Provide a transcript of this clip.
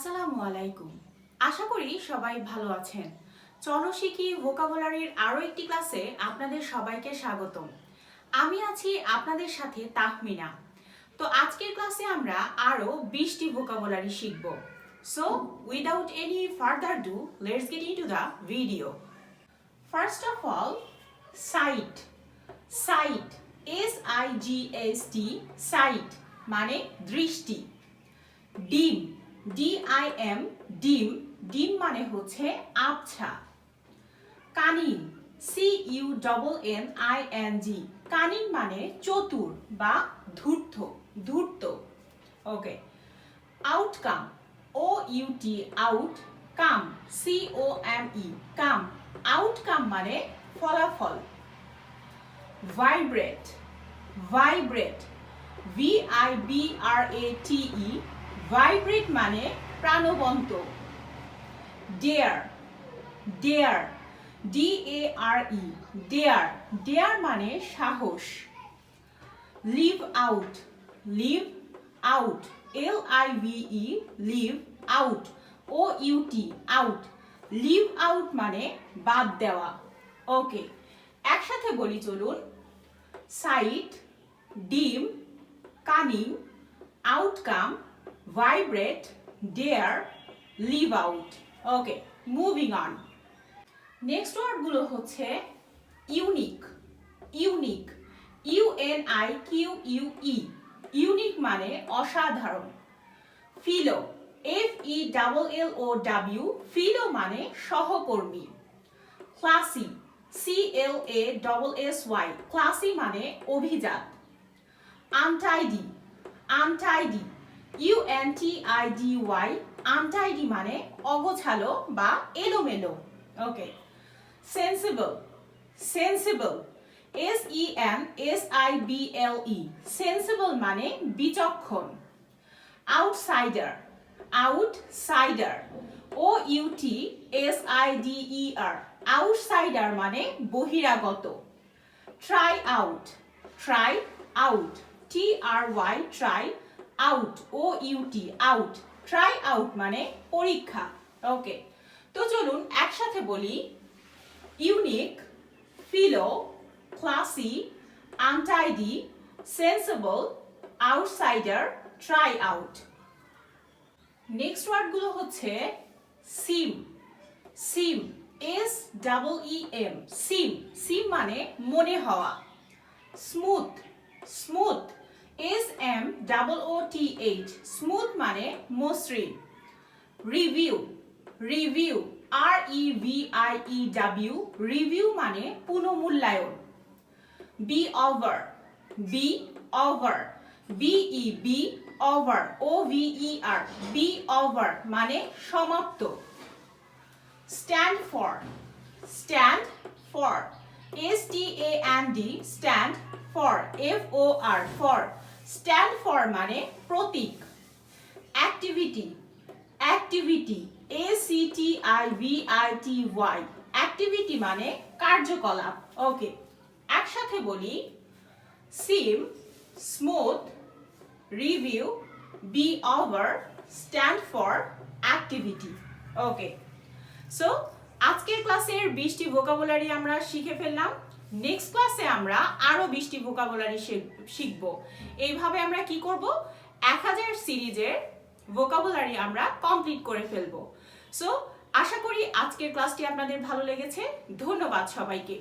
আসসালামু আলাইকুম। আশা করি সবাই ভালো আছেন। চলো শিখি ভোকাবুলারির আরো একটি ক্লাসে আপনাদের সবাইকে স্বাগতম। আমি আছি আপনাদের সাথে তাহমিনা। তো আজকের ক্লাসে আমরা আরো 20টি ভোকাবুলারি শিখব। So without any further do, let's get into the video. First of all, sight. Sight, SIGHT, sight মানে দৃষ্টি। ডিম, DIM, ডিম, ডিম মানে হচ্ছে আবছা। কানিং, CUNNING, কানিং মানে চতুর বা ধূর্ত, ধূর্ত। Okay. Outcome, OUT, out, come, COME, come, outcome মানে ফলাফল। ভাইব্রেট, ভাইব্রেট, VIBRATE, ভাইব্রেট মানে প্রাণবন্ত। Dare, dare, DARE, dare, dare মানে সাহস। Live out, live out, LIVE, live out, OUT, out, live out মানে বাদ দেওয়া। ওকে, একসাথে বলি চলুন। Sight, dim, cunning, outcome, vibrate, dare, live out. Okay, moving on. Next ওয়ার্ডগুলো হচ্ছে ইউনিক, ইউনিক, UNIQUE, ইউনিক মানে অসাধারণ। ফিলো, FELLOW, ফিলো মানে সহকর্মী। ক্লাসি, CLASSY, ক্লাসি মানে অভিজাত। আনটাইডি, আনটাইডি, UNTIDY, আনটাইডি মানে অগোছালো বা এলোমেলো। Okay. Sensible, sensible, SENSIBLE, sensible মানে বিচক্ষণ। আউটসাইডার, আউটসাইডার, OUTSIDER, আউটসাইডার মানে বহিরাগত। Try out, try out, TRY, try out, OUT, out, try out মানে পরীক্ষা। ওকে, তো চলুন একসাথে বলি। Unique, filo, classy, untidy, sensible, outsider, try out. Next ওয়ার্ডগুলো হচ্ছে সিম, সিম, SEEM, সিম, সিম মানে মনে হওয়া। স্মুথ, স্মুথ, SMOOTH, স্মুথ মানে মসৃণ। রিভিউ, রিভিউ, REVIEW, রিভিউ মানে পুনঃমূল্যায়ন। Be over, be over, BEB, over, OVER, be over মানে সমাপ্ত। Stand for, stand for, STAND, stand for, FOR, for, stand for মানে প্রতীক। অ্যাক্টিভিটি, অ্যাক্টিভিটি, ACTIVITY, অ্যাক্টিভিটি মানে কার্যকলাপ। ওকে, একসাথে বলি। Seem, smooth, review, be over, stand for, activity. Okay, so আজকের ক্লাসের 20টি ভোকাবুলারি আমরা শিখে ফেললাম। নেক্সট ক্লাসে আমরা আরো 20টি ভোকাবুলারি শিখব। এইভাবে আমরা কি করব, 1000 সিরিজের ভোকাবুলারি আমরা কমপ্লিট করে ফেলবো। সো আশা করি আজকের ক্লাসটি আপনাদের ভালো লেগেছে। ধন্যবাদ সবাইকে।